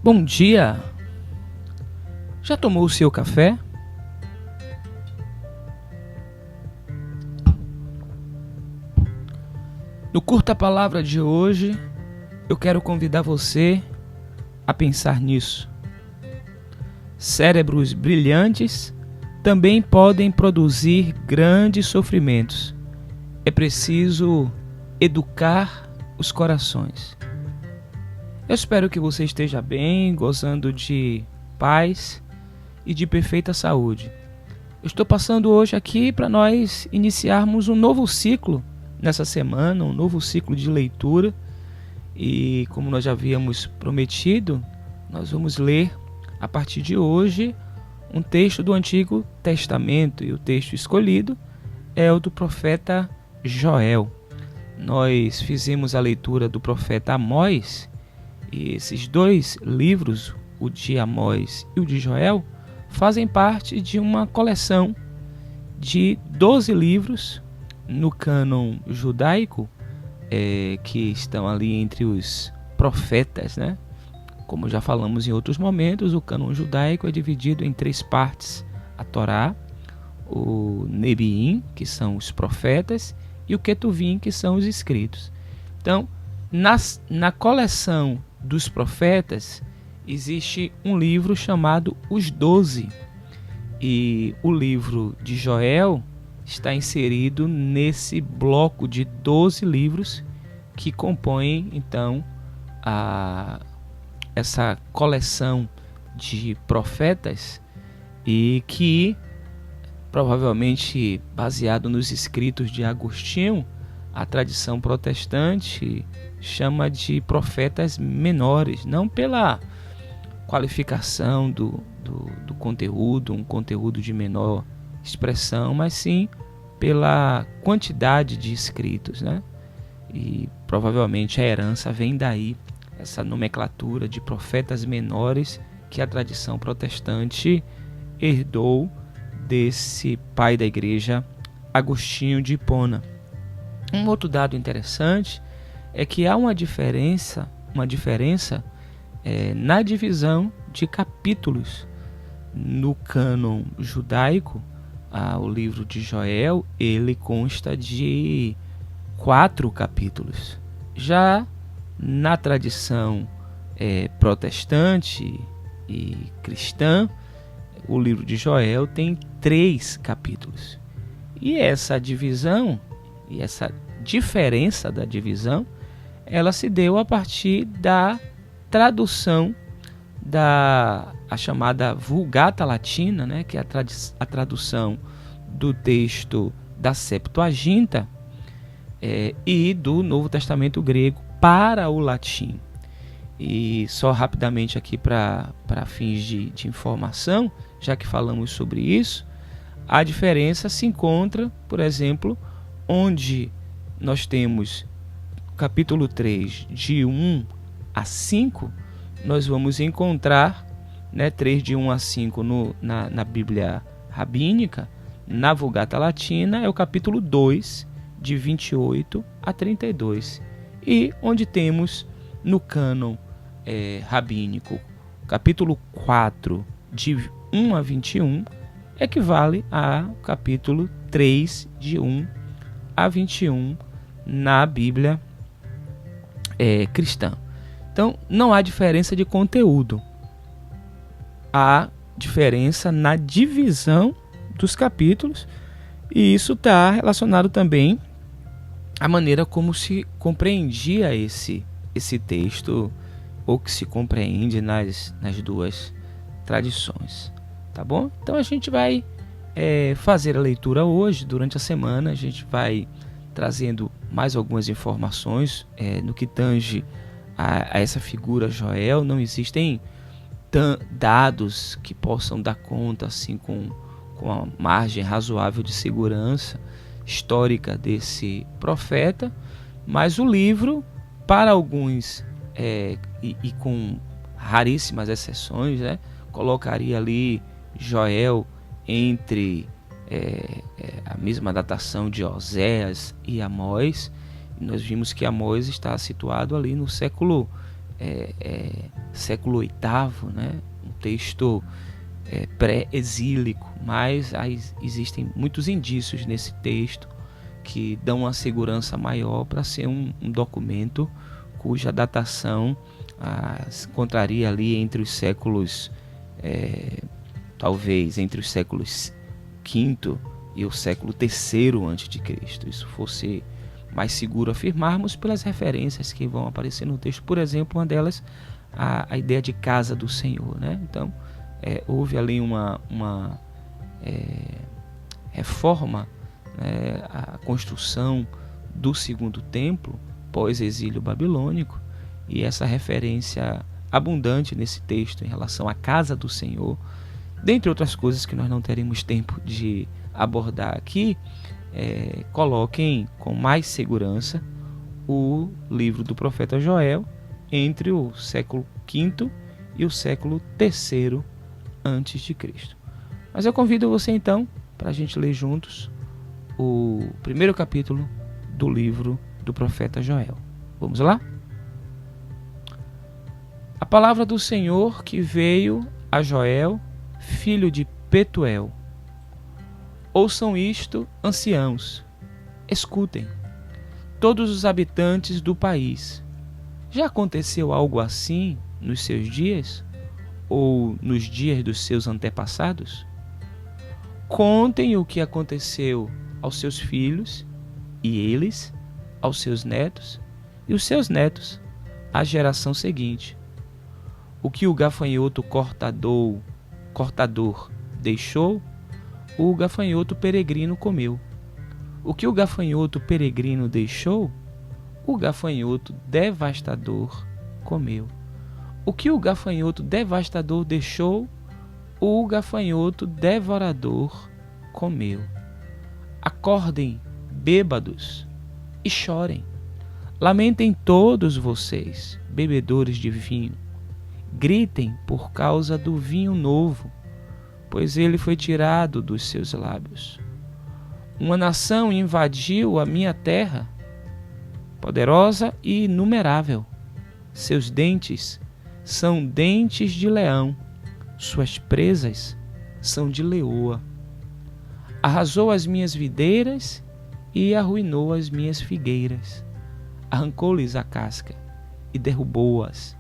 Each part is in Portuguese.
Bom dia! Já tomou o seu café? No Curta Palavra de hoje, eu quero convidar você a pensar nisso. Cérebros brilhantes também podem produzir grandes sofrimentos. É preciso educar os corações. Eu espero que você esteja bem, gozando de paz e de perfeita saúde. Eu estou passando hoje aqui para nós iniciarmos um novo ciclo nessa semana, um novo ciclo de leitura. E como nós já havíamos prometido, nós vamos ler a partir de hoje um texto do Antigo Testamento. E o texto escolhido é o do profeta Joel. Nós fizemos a leitura do profeta Amós, e esses dois livros, o de Amós e o de Joel, fazem parte de uma coleção de 12 livros no cânon judaico, que estão ali entre os profetas, né? Como já falamos em outros momentos, o cânon judaico é dividido em 3 partes: a Torá, o Nebiim, que são os profetas, e o Ketuvim, que são os escritos. Então, na coleção dos profetas, existe um livro chamado Os 12, e o livro de Joel está inserido nesse bloco de 12 livros que compõem, então, essa coleção de profetas, e que, provavelmente baseado nos escritos de Agostinho, a tradição protestante chama de profetas menores, não pela qualificação do conteúdo, um conteúdo de menor expressão, mas sim pela quantidade de escritos, né? E provavelmente a herança vem daí, essa nomenclatura de profetas menores que a tradição protestante herdou desse pai da igreja, Agostinho de Hipona. Um outro dado interessante é que há uma diferença na divisão de capítulos. No cânon judaico, o livro de Joel, ele consta de 4 capítulos. Já na tradição protestante e cristã, o livro de Joel tem 3 capítulos. E essa divisão, e essa diferença da divisão, ela se deu a partir da tradução a chamada Vulgata Latina, né, que é a tradução do texto da Septuaginta e do Novo Testamento grego para o latim. E só rapidamente aqui para fins de informação, já que falamos sobre isso, a diferença se encontra, por exemplo, onde nós temos capítulo 3 de 1 a 5, nós vamos encontrar, né, 3 de 1 a 5 na Bíblia Rabínica. Na Vulgata Latina é o capítulo 2, de 28 a 32. E onde temos no cânon rabínico, capítulo 4, de 1 a 21, equivale ao capítulo 3, de 1 a 21, na Bíblia cristã. Então, não há diferença de conteúdo. Há diferença na divisão dos capítulos, e isso está relacionado também à maneira como se compreendia esse texto, ou que se compreende nas duas tradições. Tá bom? Então a gente vai fazer a leitura hoje. Durante a semana a gente vai trazendo mais algumas informações no que tange a essa figura Joel. Não existem dados que possam dar conta assim com a margem razoável de segurança histórica desse profeta, mas o livro, para alguns e com raríssimas exceções, né, colocaria ali Joel entre a mesma datação de Oséias e Amós. E nós vimos que Amós está situado ali no século século VIII, né? Um texto pré-exílico, mas existem muitos indícios nesse texto que dão uma segurança maior para ser um documento cuja datação se encontraria ali entre os séculos, talvez entre os séculos V e o século III a.C. Isso fosse mais seguro afirmarmos pelas referências que vão aparecer no texto. Por exemplo, uma delas, a ideia de casa do Senhor, né? Então, houve ali uma reforma, a construção do segundo templo pós-exílio babilônico, e essa referência abundante nesse texto em relação à casa do Senhor, dentre outras coisas que nós não teremos tempo de abordar aqui, coloquem com mais segurança o livro do profeta Joel entre o século V e o século III antes de Cristo. Mas eu convido você então para a gente ler juntos o primeiro capítulo do livro do profeta Joel. Vamos lá? A palavra do Senhor que veio a Joel, filho de Petuel. Ouçam isto, anciãos, escutem, todos os habitantes do país. Já aconteceu algo assim nos seus dias? Ou nos dias dos seus antepassados? Contem o que aconteceu aos seus filhos, e eles aos seus netos, e os seus netos à geração seguinte. O que o gafanhoto cortador deixou, o gafanhoto peregrino comeu. O que o gafanhoto peregrino deixou, o gafanhoto devastador comeu. O que o gafanhoto devastador deixou, o gafanhoto devorador comeu. Acordem, bêbados, e chorem. Lamentem todos vocês, bebedores de vinho. Gritem por causa do vinho novo, pois ele foi tirado dos seus lábios. Uma nação invadiu a minha terra, poderosa e inumerável. Seus dentes são dentes de leão, suas presas são de leoa. Arrasou as minhas videiras e arruinou as minhas figueiras. Arrancou-lhes a casca e derrubou-as,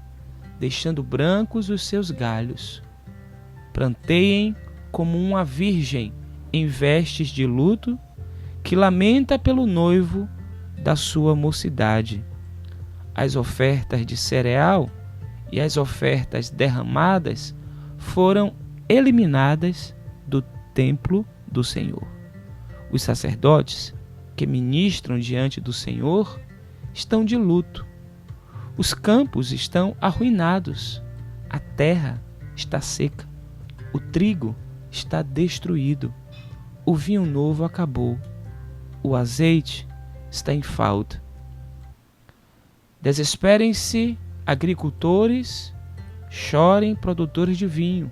deixando brancos os seus galhos. Planteiem como uma virgem em vestes de luto, que lamenta pelo noivo da sua mocidade. As ofertas de cereal e as ofertas derramadas foram eliminadas do templo do Senhor. Os sacerdotes que ministram diante do Senhor estão de luto. Os campos estão arruinados, a terra está seca, o trigo está destruído, o vinho novo acabou, o azeite está em falta. Desesperem-se, agricultores, chorem, produtores de vinho.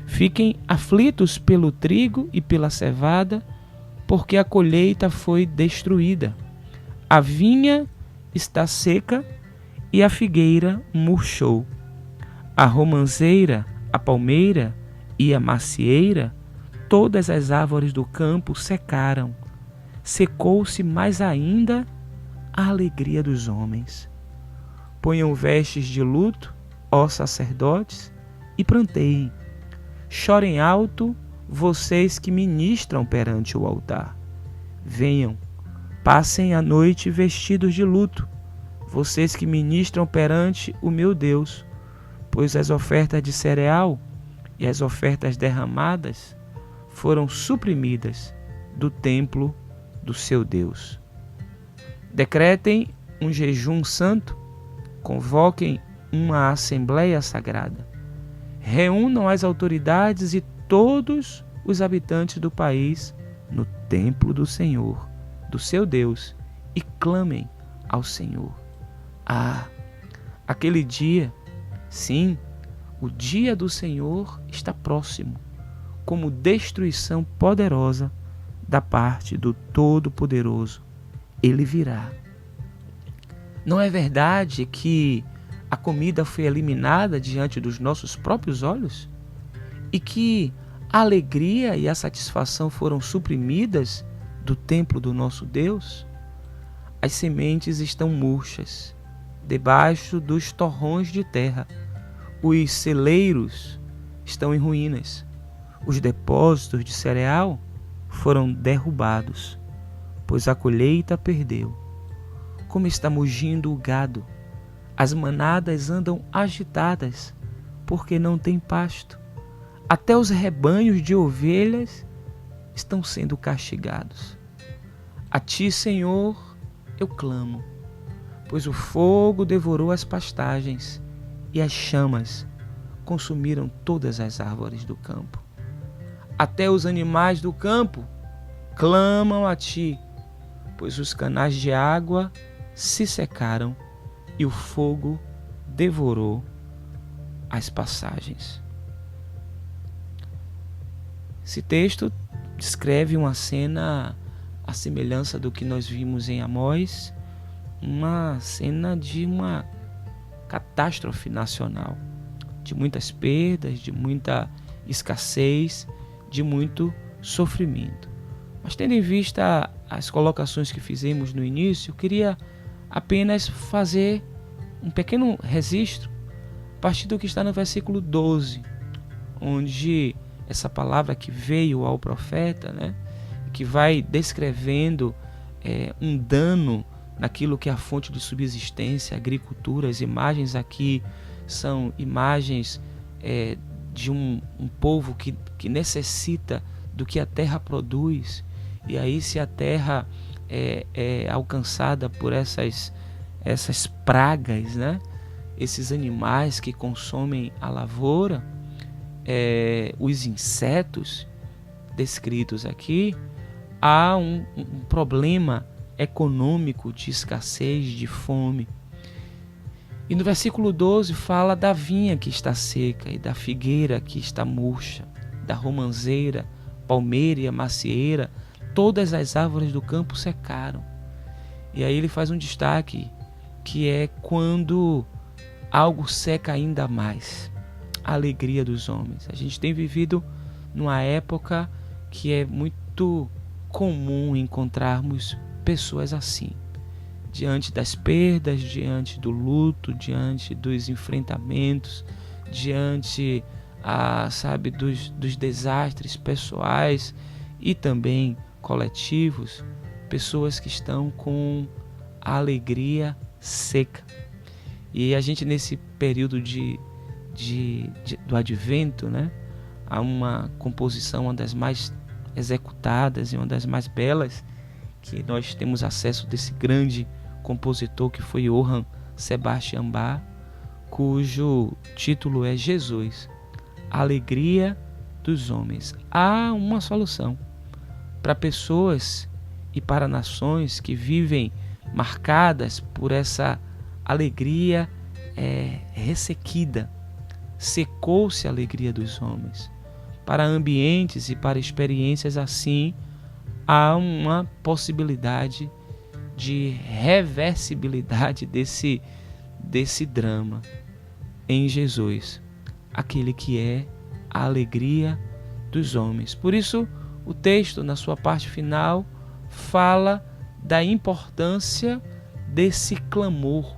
Fiquem aflitos pelo trigo e pela cevada, porque a colheita foi destruída. A vinha está seca e a figueira murchou. A romanceira, a palmeira e a macieira, todas as árvores do campo secaram. Secou-se mais ainda a alegria dos homens. Ponham vestes de luto, ó sacerdotes, e planteiem. Chorem alto, vocês que ministram perante o altar. Venham, passem a noite vestidos de luto, vocês que ministram perante o meu Deus, pois as ofertas de cereal e as ofertas derramadas foram suprimidas do templo do seu Deus. Decretem um jejum santo, convoquem uma assembleia sagrada. Reúnam as autoridades e todos os habitantes do país no templo do Senhor, do seu Deus, e clamem ao Senhor. Ah, aquele dia, sim, o dia do Senhor está próximo, como destruição poderosa da parte do Todo-Poderoso. Ele virá. Não é verdade que a comida foi eliminada diante dos nossos próprios olhos? E que a alegria e a satisfação foram suprimidas do templo do nosso Deus? As sementes estão murchas, debaixo dos torrões de terra. Os celeiros estão em ruínas. Os depósitos de cereal foram derrubados, pois a colheita perdeu. Como está mugindo o gado, as manadas andam agitadas, porque não tem pasto. Até os rebanhos de ovelhas estão sendo castigados. A ti, Senhor, eu clamo, pois o fogo devorou as pastagens e as chamas consumiram todas as árvores do campo. Até os animais do campo clamam a ti, pois os canais de água se secaram e o fogo devorou as passagens. Esse texto descreve uma cena à semelhança do que nós vimos em Amós, uma cena de uma catástrofe nacional, de muitas perdas, de muita escassez, de muito sofrimento. Mas tendo em vista as colocações que fizemos no início, eu queria apenas fazer um pequeno registro a partir do que está no versículo 12, onde essa palavra que veio ao profeta, que vai descrevendo um dano naquilo que é a fonte de subsistência, agricultura. As imagens aqui são imagens de um povo que necessita do que a terra produz. E aí, se a terra é alcançada por essas pragas, esses animais que consomem a lavoura, os insetos descritos aqui, há um problema econômico de escassez, de fome. E no versículo 12 fala da vinha que está seca e da figueira que está murcha, da romanceira, palmeira e macieira, todas as árvores do campo secaram. E aí ele faz um destaque, que é quando algo seca ainda mais, a alegria dos homens. A gente tem vivido numa época que é muito comum encontrarmos pessoas assim, diante das perdas, diante do luto, diante dos enfrentamentos, diante dos desastres pessoais e também coletivos, pessoas que estão com a alegria seca. E a gente, nesse período do advento, há uma composição, uma das mais executadas e uma das mais belas, que nós temos acesso desse grande compositor que foi Johann Sebastian Bach, cujo título é Jesus, a alegria dos homens. Há uma solução para pessoas e para nações que vivem marcadas por essa alegria ressequida. Secou-se a alegria dos homens. Para ambientes e para experiências assim, há uma possibilidade de reversibilidade desse drama em Jesus, aquele que é a alegria dos homens. Por isso, o texto, na sua parte final, fala da importância desse clamor,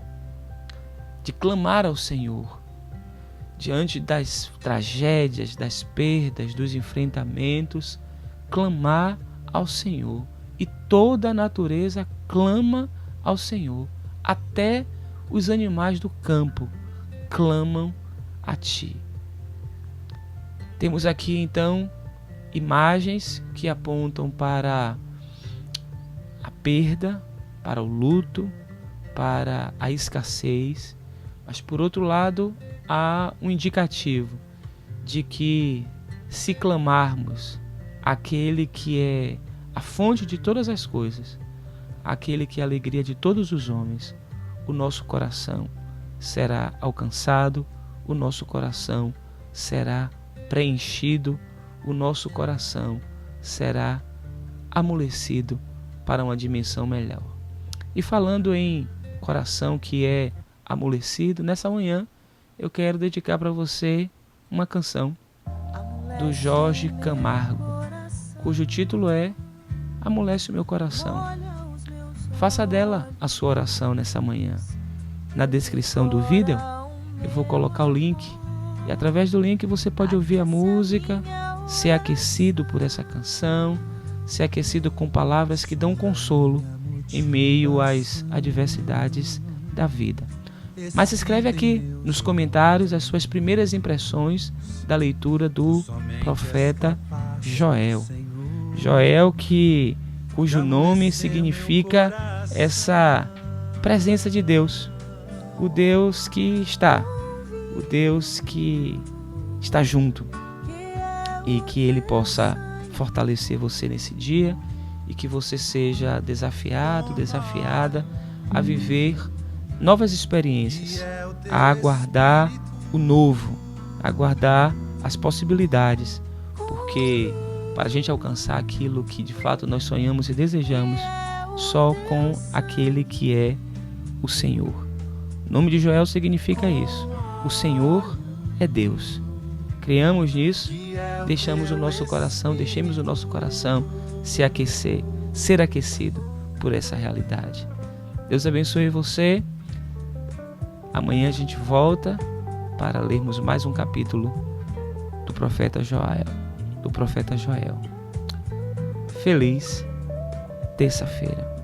de clamar ao Senhor, diante das tragédias, das perdas, dos enfrentamentos, clamar ao Senhor. E toda a natureza clama ao Senhor, até os animais do campo clamam a Ti. Temos aqui então imagens que apontam para a perda, para o luto, para a escassez, mas por outro lado há um indicativo de que, se clamarmos aquele que é a fonte de todas as coisas, aquele que é a alegria de todos os homens, o nosso coração será alcançado, o nosso coração será preenchido, o nosso coração será amolecido para uma dimensão melhor. E falando em coração, que é amolecido, nessa manhã eu quero dedicar para você uma canção do Jorge Camargo, cujo título é Amolece o Meu Coração. Faça dela a sua oração nessa manhã. Na descrição do vídeo eu vou colocar o link, e através do link você pode ouvir a música, ser aquecido por essa canção, ser aquecido com palavras que dão consolo em meio às adversidades da vida. Mas escreve aqui nos comentários as suas primeiras impressões da leitura do profeta Joel. Joel, cujo nome significa essa presença de Deus, o Deus que está, o Deus que está junto, e que Ele possa fortalecer você nesse dia e que você seja desafiado, desafiada a viver novas experiências, a aguardar o novo, a aguardar as possibilidades, porque para a gente alcançar aquilo que de fato nós sonhamos e desejamos, só com aquele que é o Senhor. O nome de Joel significa isso: o Senhor é Deus. Criamos nisso, deixemos o nosso coração se aquecer, ser aquecido por essa realidade. Deus abençoe você. Amanhã a gente volta para lermos mais um capítulo do profeta Joel. Feliz terça-feira.